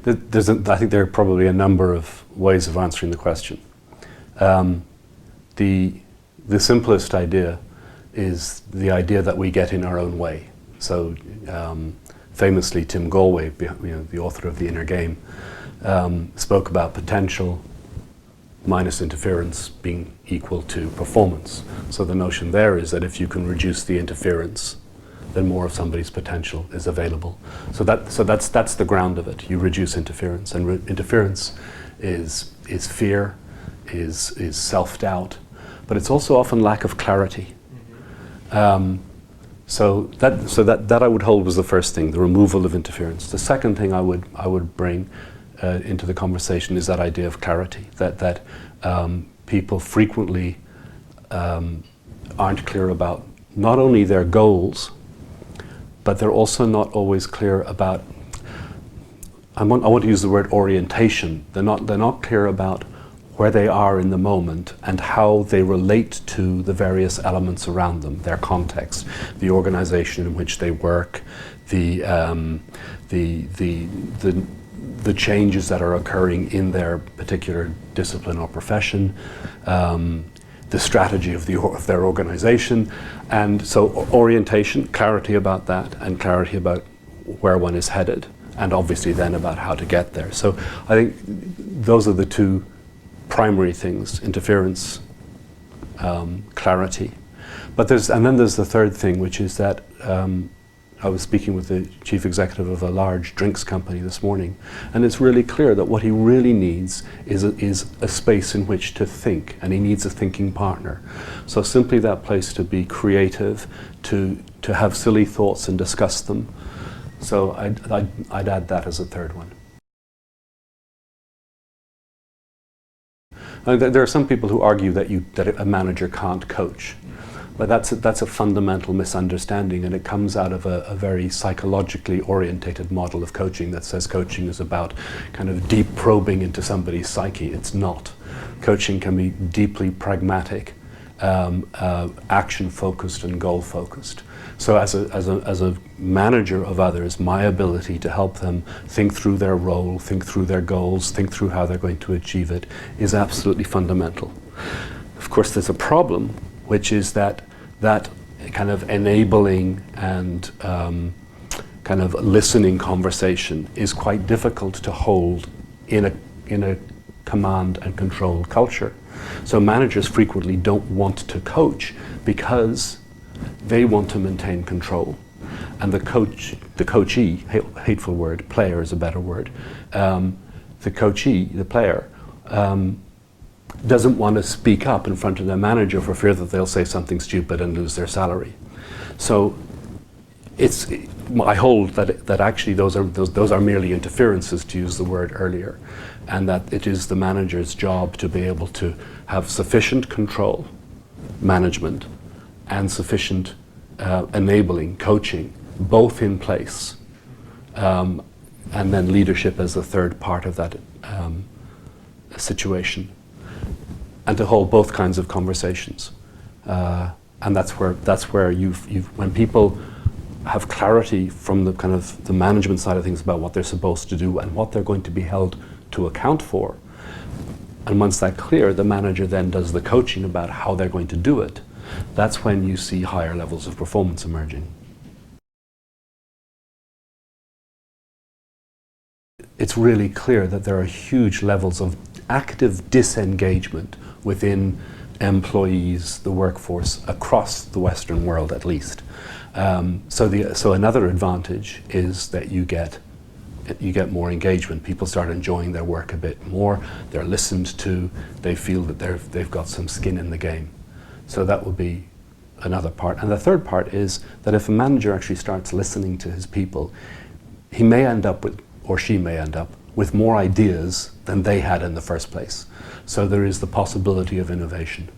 I think there are probably a number of ways of answering the question. The simplest idea is the idea that we get in our own way. So famously, Tim Galway, the author of The Inner Game, spoke about potential minus interference being equal to performance. So the notion there is that if you can reduce the interference, then more of somebody's potential is available. So that's the ground of it. You reduce interference, and interference is fear, is self-doubt, but it's also often lack of clarity. So that I would hold was the first thing, the removal of interference. The second thing I would bring into the conversation is that idea of clarity, that people frequently aren't clear about not only their goals, but they're also not always clear about, I want to use the word orientation. They're not clear about where they are in the moment and how they relate to the various elements around them, their context, the organization in which they work, the changes that are occurring in their particular discipline or profession, the strategy of their organization. And so orientation, clarity about that, and clarity about where one is headed, and obviously then about how to get there. So I think those are the two primary things: interference, clarity. And then there's the third thing, which is that I was speaking with the chief executive of a large drinks company this morning, and it's really clear that what he really needs is a space in which to think, and he needs a thinking partner. So simply that place to be creative, to have silly thoughts and discuss them. So I'd add that as a third one. There are some people who argue that a manager can't coach. But that's a fundamental misunderstanding, and it comes out of a very psychologically orientated model of coaching that says coaching is about kind of deep probing into somebody's psyche. It's not. Coaching can be deeply pragmatic, action-focused and goal-focused. So as a manager of others, my ability to help them think through their role, think through their goals, think through how they're going to achieve it is absolutely fundamental. Of course, there's a problem, which is that kind of enabling and kind of listening conversation is quite difficult to hold in a command and control culture. So managers frequently don't want to coach because they want to maintain control. And the coachee, hateful word, player is a better word, the coachee, the player, doesn't want to speak up in front of their manager for fear that they'll say something stupid and lose their salary. So I hold that actually those are merely interferences, to use the word earlier, and that it is the manager's job to be able to have sufficient control, management, and sufficient enabling, coaching, both in place, and then leadership as the third part of that situation. And to hold both kinds of conversations, and that's where when people have clarity from the kind of the management side of things about what they're supposed to do and what they're going to be held to account for, and once that's clear, the manager then does the coaching about how they're going to do it. That's when you see higher levels of performance emerging. It's really clear that there are huge levels of active disengagement within employees, the workforce, across the Western world at least. So another advantage is that you get more engagement. People start enjoying their work a bit more. They're listened to. They feel that they've got some skin in the game. So that will be another part. And the third part is that if a manager actually starts listening to his people, he may end up with, or she may end up with, more ideas than they had in the first place. So there is the possibility of innovation.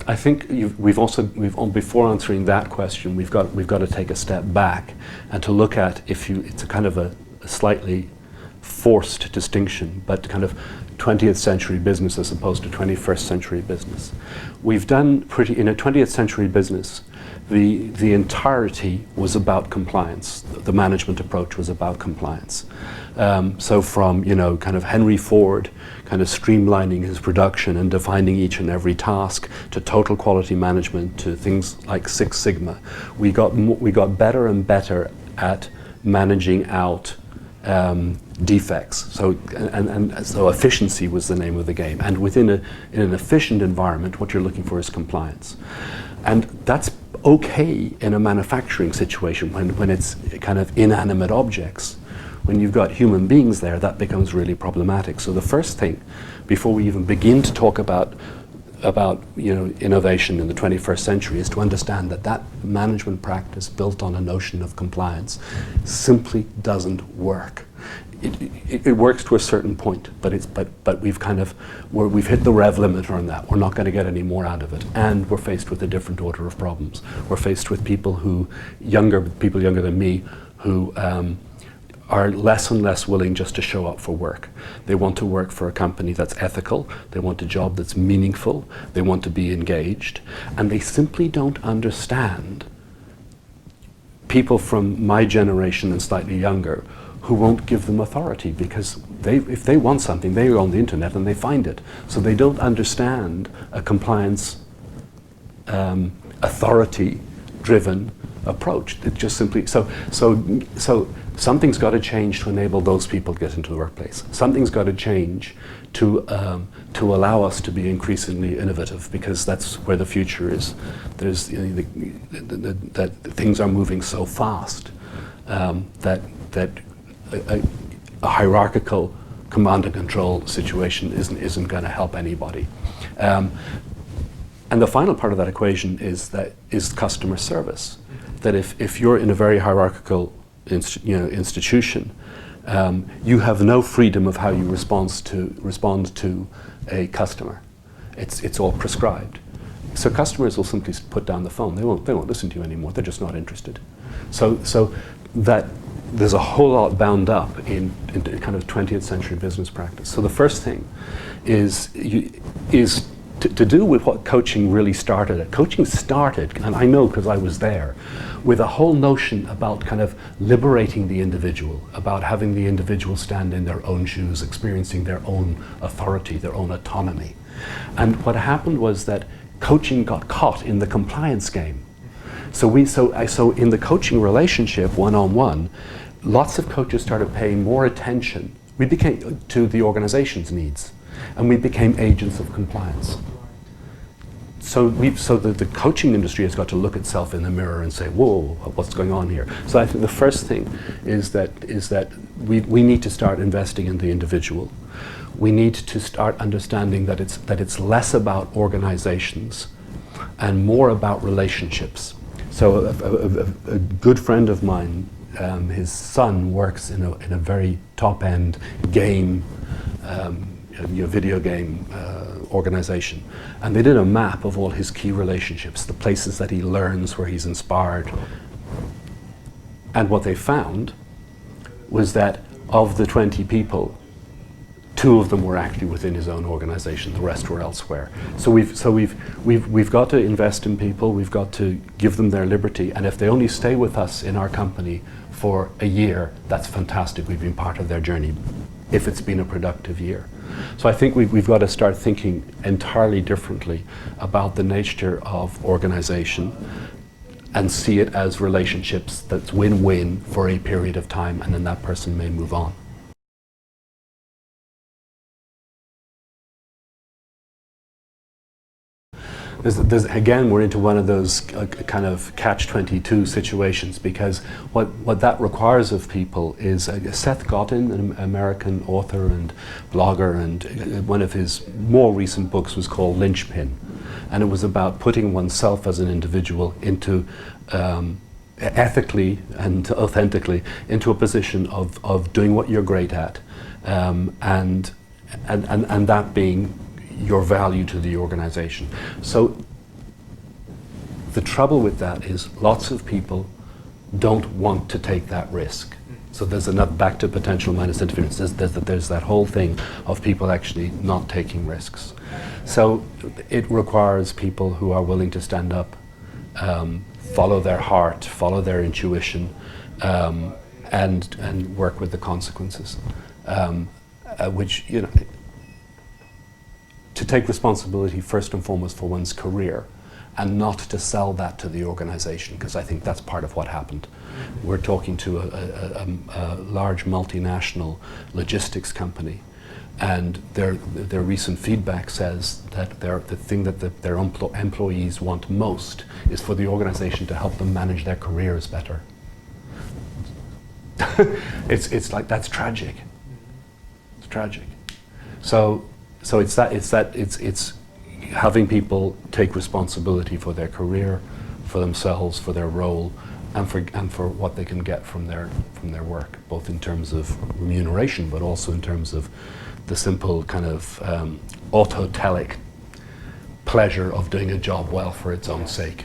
I think before answering that question, we've got to take a step back and to look at it's a kind of a slightly forced distinction, but kind of 20th century business as opposed to 21st century business. We've done in a 20th century business, the entirety was about compliance. The management approach was about compliance. So from, kind of Henry Ford kind of streamlining his production and defining each and every task, to total quality management, to things like Six Sigma, we got better and better at managing out defects. So so efficiency was the name of the game. And in an efficient environment, what you're looking for is compliance. And that's okay in a manufacturing situation when it's kind of inanimate objects. When you've got human beings there, that becomes really problematic. So the first thing, before we even begin to talk about innovation in the 21st century, is to understand that management practice built on a notion of compliance simply doesn't work. It works to a certain point, but we've hit the rev limiter on that. We're not going to get any more out of it, and we're faced with a different order of problems. We're faced with people younger than me, who are less and less willing just to show up for work. They want to work for a company that's ethical, they want a job that's meaningful, they want to be engaged, and they simply don't understand people from my generation and slightly younger who won't give them authority, because if they want something, they go on the internet and they find it. So they don't understand a compliance, authority-driven approach. It just simply so something's got to change to enable those people to get into the workplace. Something's got to change to allow us to be increasingly innovative, because that's where the future is. There's that things are moving so fast that a hierarchical command and control situation isn't going to help anybody. And the final part of that equation is customer service. That if you're in a very hierarchical institution, you have no freedom of how you respond to a customer. It's all prescribed. So customers will simply put down the phone. They won't listen to you anymore. They're just not interested. So that there's a whole lot bound up in kind of 20th century business practice. So the first thing is to do with what coaching really started at. Coaching started, and I know because I was there, with a whole notion about kind of liberating the individual, about having the individual stand in their own shoes, experiencing their own authority, their own autonomy. And what happened was that coaching got caught in the compliance game. So in the coaching relationship, one-on-one, lots of coaches started paying more attention. We became to the organization's needs, and we became agents of compliance. So the coaching industry has got to look itself in the mirror and say, "Whoa, what's going on here?" So I think the first thing is that we need to start investing in the individual. We need to start understanding that it's less about organizations and more about relationships. So a good friend of mine, his son works in a very top-end game, video game organization, and they did a map of all his key relationships, the places that he learns, where he's inspired. And what they found was that of the 20 people, 2 of them were actually within his own organization, the rest were elsewhere. So we've got to invest in people, we've got to give them their liberty, and if they only stay with us in our company for a year, that's fantastic, we've been part of their journey, if it's been a productive year. So I think we've got to start thinking entirely differently about the nature of organization and see it as relationships that's win-win for a period of time, and then that person may move on. Again, we're into one of those kind of catch-22 situations, because what that requires of people is Seth Godin, an American author and blogger, and one of his more recent books was called Linchpin, and it was about putting oneself as an individual into ethically and authentically into a position of doing what you're great at, and that being your value to the organization. So the trouble with that is lots of people don't want to take that risk. So there's another, back to potential minus interference, there's that whole thing of people actually not taking risks. So it requires people who are willing to stand up follow their heart, follow their intuition, and work with the consequences, which, you know, to take responsibility first and foremost for one's career, and not to sell that to the organization, because I think that's part of what happened. We're talking to a large multinational logistics company, and their recent feedback says that the thing that their employees want most is for the organization to help them manage their careers better. It's like, that's tragic. It's tragic. So it's having people take responsibility for their career, for themselves, for their role, and for what they can get from their work, both in terms of remuneration, but also in terms of the simple kind of autotelic pleasure of doing a job well for its own sake.